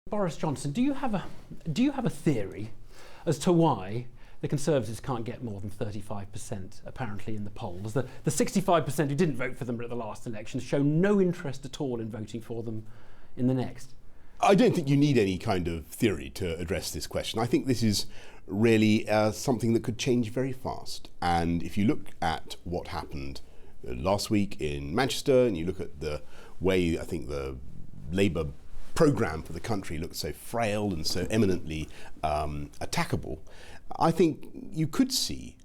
Boris Johnson, do you have a theory as to why the Conservatives can't get more than 35% apparently in the polls? The 65% who didn't vote for them at the last election show no interest at all in voting for them in the next. I don't think you need any kind of theory to address this question. I think this is really something that could change very fast. And if you look at what happened last week in Manchester, and you look at the way I think the Labour programme for the country looked so frail and so eminently attackable, I think you could see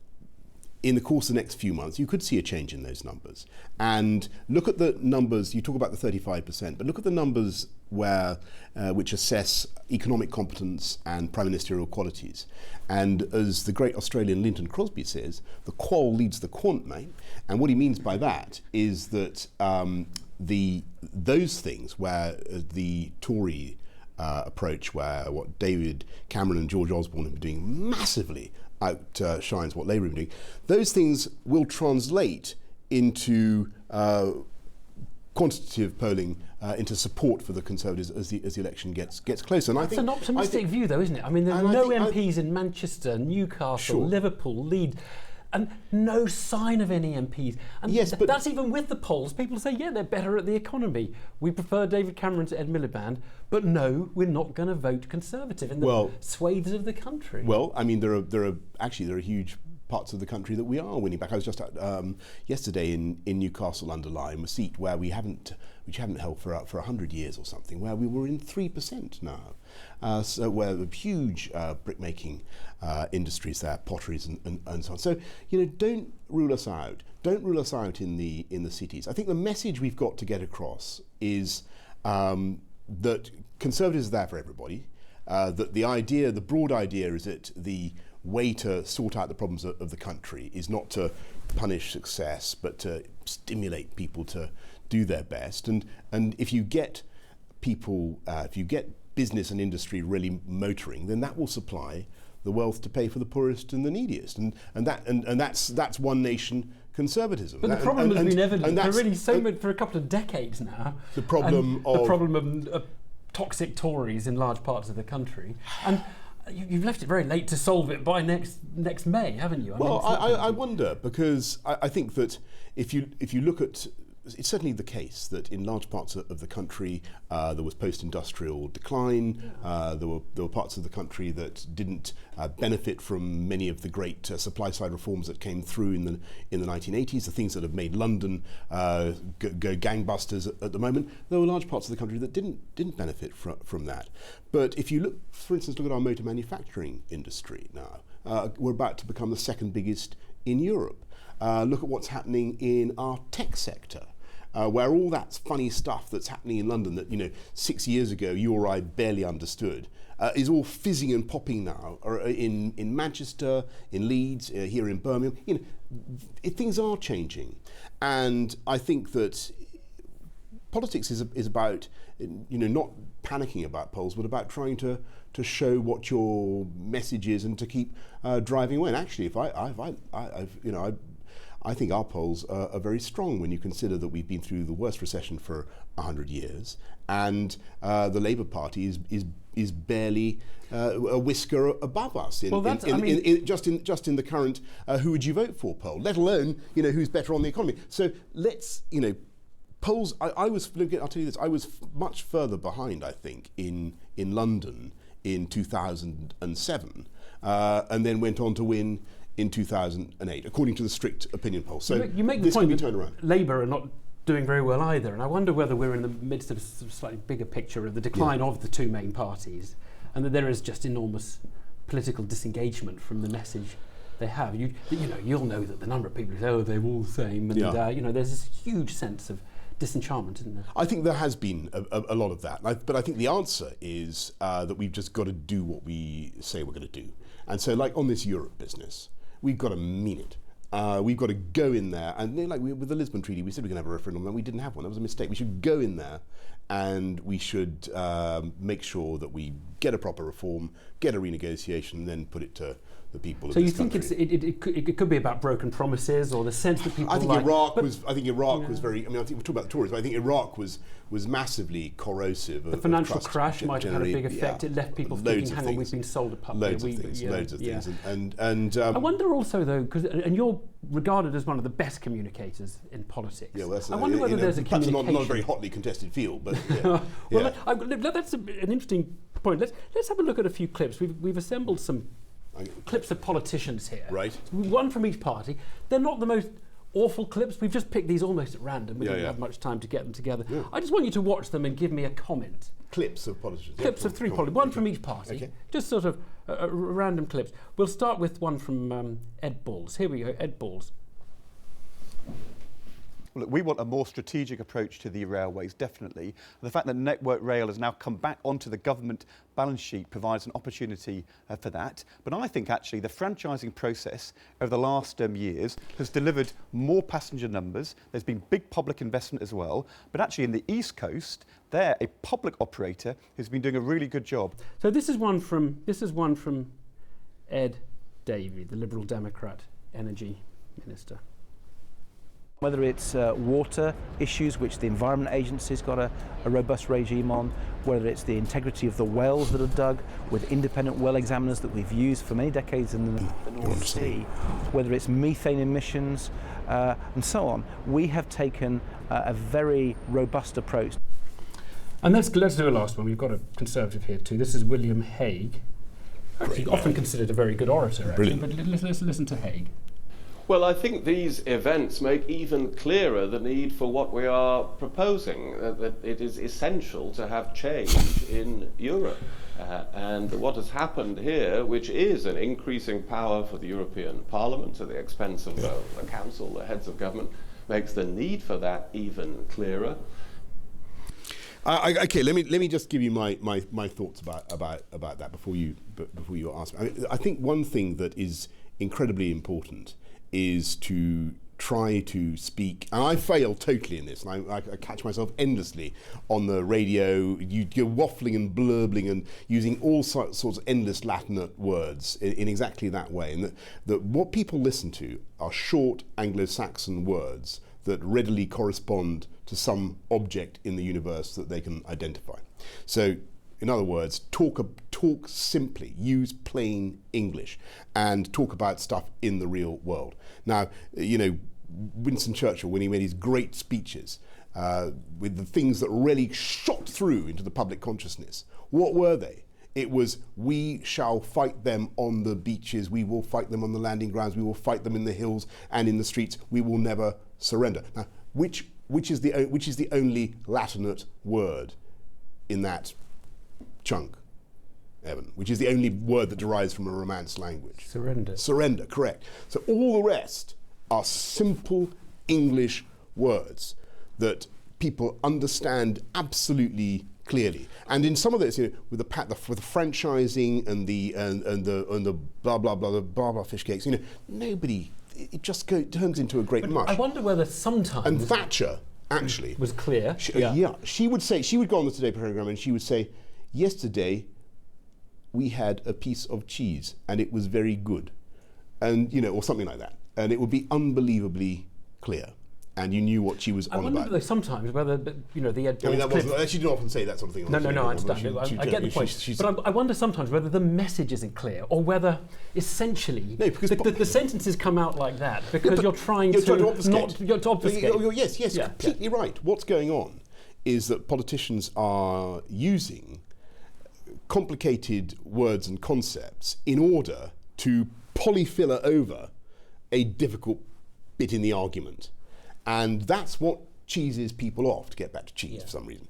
in the course of the next few months, you could see a change in those numbers. And look at the numbers, you talk about the 35%, but look at the numbers which assess economic competence and prime ministerial qualities. And as the great Australian Linton Crosby says, the qual leads the quant, mate. And what he means by that is that those things where the Tory approach, where what David Cameron and George Osborne have been doing massively outshines what Labour have been doing, those things will translate into quantitative polling into support for the Conservatives as the election gets closer. And That's an optimistic view, though, isn't it? I mean, there are no MPs in Manchester, Newcastle, sure, Liverpool, Leeds, and no sign of any MPs. And yes, but that's even with the polls. People say, yeah, they're better at the economy. We prefer David Cameron to Ed Miliband, but no, we're not going to vote Conservative in the swathes of the country. Well, I mean, there are huge parts of the country that we are winning back. I was just yesterday in Newcastle under Lyme, a seat where we haven't held for 100 years or something, where we were in 3% now. So where the huge brickmaking industries there, potteries and so on. So, don't rule us out. Don't rule us out in the cities. I think the message we've got to get across is that Conservatives are there for everybody. That the broad idea is that the way to sort out the problems of the country is not to punish success, but to stimulate people to do their best. And if you get people, if you get business and industry really motoring, then that will supply the wealth to pay for the poorest and the neediest. And that's one nation conservatism. But the problem has been evident for a couple of decades now. The problem of toxic Tories in large parts of the country. And you've left it very late to solve it by next May, haven't you? I wonder, because I think that if you look at, it's certainly the case that in large parts of the country there was post-industrial decline. There were parts of the country that didn't benefit from many of the great supply-side reforms that came through in the 1980s. The things that have made London go gangbusters at the moment. There were large parts of the country that didn't benefit from that. But if you look, for instance, look at our motor manufacturing industry now. We're about to become the second biggest in Europe. Look at what's happening in our tech sector. Where all that funny stuff that's happening in London that 6 years ago you or I barely understood is all fizzing and popping now in Manchester, in Leeds, here in Birmingham. Things are changing, and I think that politics is about not panicking about polls, but about trying to show what your message is and to keep driving away. And actually, I think our polls are very strong when you consider that we've been through the worst recession for 100 years, and the Labour Party is barely a whisker above us just in the current who would you vote for poll, let alone who's better on the economy. So let's polls. I'll tell you this. I was much further behind, I think, in London in 2007, and then went on to win in 2008, according to the strict opinion poll. So you make the point that Labour are not doing very well either, and I wonder whether we're in the midst of a slightly bigger picture of the decline of the two main parties, and that there is just enormous political disengagement from the message they have. You'll know that the number of people who say, oh, they're all the same, and there's this huge sense of disenchantment, isn't there? I think there has been a lot of that, but I think the answer is that we've just got to do what we say we're going to do. And so, like on this Europe business, we've got to mean it. We've got to go in there, and with the Lisbon Treaty, we said we were going to have a referendum, and we didn't have one. That was a mistake. We should go in there, and we should make sure that we get a proper reform, get a renegotiation, and then put it to the people of So this you think country. it could be about broken promises, or the sense that people I think like, Iraq was very. I mean, I think we talk about the Tories, but I think Iraq was massively corrosive. The financial crash might have had a big effect. It left people thinking, "Hang on, we've been sold a puppet." Loads of things. And I wonder also, though, and you're regarded as one of the best communicators in politics. Yeah, well, I wonder whether there's a communication. Not a very hotly contested field, but yeah. That's an interesting point. Let's have a look at a few clips. We've assembled some clips of politicians here. Right. One from each party. They're not the most awful clips. We've just picked these almost at random. We didn't have much time to get them together. Yeah. I just want you to watch them and give me a comment. Clips of politicians. Clips of three politicians. One from each party. Okay. Just sort of random clips. We'll start with one from Ed Balls. Here we go, Ed Balls. Well, look, we want a more strategic approach to the railways, definitely. The fact that Network Rail has now come back onto the government balance sheet provides an opportunity for that. But I think actually the franchising process over the last years has delivered more passenger numbers. There's been big public investment as well. But actually in the East Coast, they're a public operator who's been doing a really good job. So this is one from Ed Davey, the Liberal Democrat Energy Minister. Whether it's water issues, which the Environment Agency's got a robust regime on, whether it's the integrity of the wells that are dug with independent well examiners that we've used for many decades in the North Sea, whether it's methane emissions and so on, we have taken a very robust approach. And let's do a last one. We've got a Conservative here too. This is William Hague. Actually, often considered a very good orator, actually. But let's listen to Hague. Well, I think these events make even clearer the need for what we are proposing, that it is essential to have change in Europe. And what has happened here, which is an increasing power for the European Parliament at the expense of the Council, the heads of government, makes the need for that even clearer. Okay, let me just give you my thoughts about that before you ask me. I think one thing that is incredibly important is to try to speak, and I fail totally in this, and I catch myself endlessly on the radio, you're waffling and blurbling and using all sorts of endless Latinate words in exactly that way, and that what people listen to are short Anglo-Saxon words that readily correspond to some object in the universe that they can identify. So, in other words, talk simply, use plain English, and talk about stuff in the real world. Now, Winston Churchill, when he made his great speeches, with the things that really shot through into the public consciousness, what were they? It was, we shall fight them on the beaches, we will fight them on the landing grounds, we will fight them in the hills and in the streets, we will never surrender. Now, which is the only Latinate word in that chunk, Evan? Which is the only word that derives from a Romance language? Surrender. Surrender, correct. So all the rest are simple English words that people understand absolutely clearly. And in some of this, with the franchising and the blah blah blah, the blah blah fish cakes, nobody. It just turns into a great mush. I wonder whether sometimes. And Thatcher actually was clear. She would go on the Today programme and she would say, yesterday we had a piece of cheese and it was very good, and or something like that, and it would be unbelievably clear, and you knew what she was on about. I wonder sometimes whether the Ed. I mean, she didn't often say that sort of thing. No, I understand. I get the point. But I wonder sometimes whether the message isn't clear, or whether essentially the sentences come out like that because you're trying to obfuscate. Yes, completely right. What's going on is that politicians are using complicated words and concepts in order to polyfiller over a difficult bit in the argument. And that's what cheeses people off, to get back to cheese for some reason.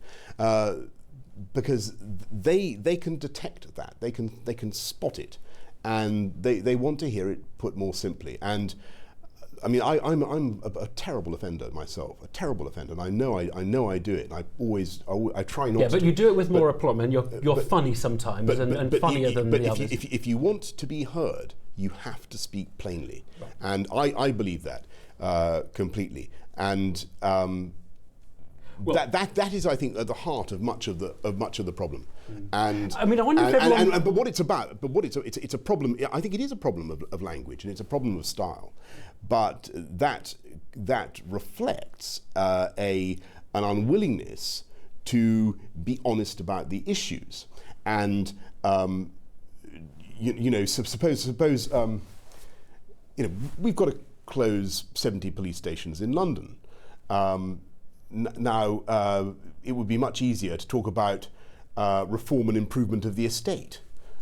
Because they can detect that, they can spot it, and they want to hear it put more simply. And I mean, I'm a terrible offender myself, and I know I do it, and I try not to. Yeah, but you do it with more aplomb, and you're funny sometimes, and funnier than the others. If you want to be heard, you have to speak plainly, and I believe that completely. And Well, that is, I think, at the heart of much of the problem. And I mean, I wonder if everyone... but what it's about, it's a problem. I think it is a problem of language, and it's a problem of style. But that reflects an unwillingness to be honest about the issues. And suppose we've got to close 70 police stations in London. Now, it would be much easier to talk about reform and improvement of the estate,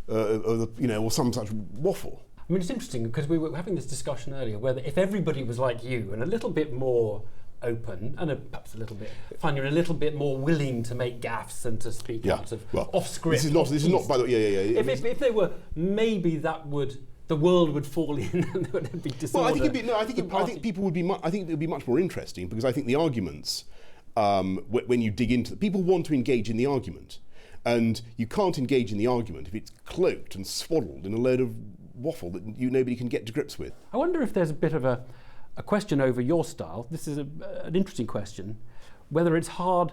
or some such waffle. I mean, it's interesting because we were having this discussion earlier whether if everybody was like you and a little bit more open and perhaps a little bit more willing to make gaffes and to speak out of off script. This is not by the way. If they were, maybe the world would fall in and there would be disorder. Well, I think people would be. I think it would be much more interesting because I think the arguments, when you dig into, people want to engage in the argument, and you can't engage in the argument if it's cloaked and swaddled in a load of waffle that nobody can get to grips with. I wonder if there's a bit of a question over your style. This is an interesting question, whether it's hard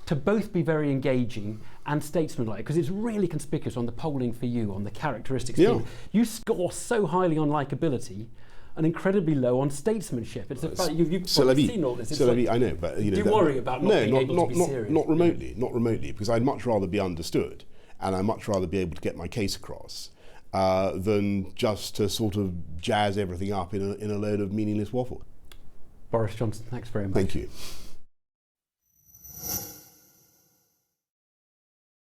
to both be very engaging and statesmanlike, because it's really conspicuous on the polling for you, on the characteristics. Yeah. You score so highly on likability and incredibly low on statesmanship. It's a fact you've probably seen all this. I know, but do you worry about not being able to be serious? Not remotely, because I'd much rather be understood, and I'd much rather be able to get my case across than just to sort of jazz everything up in a load of meaningless waffle. Boris Johnson, thanks very much. Thank you.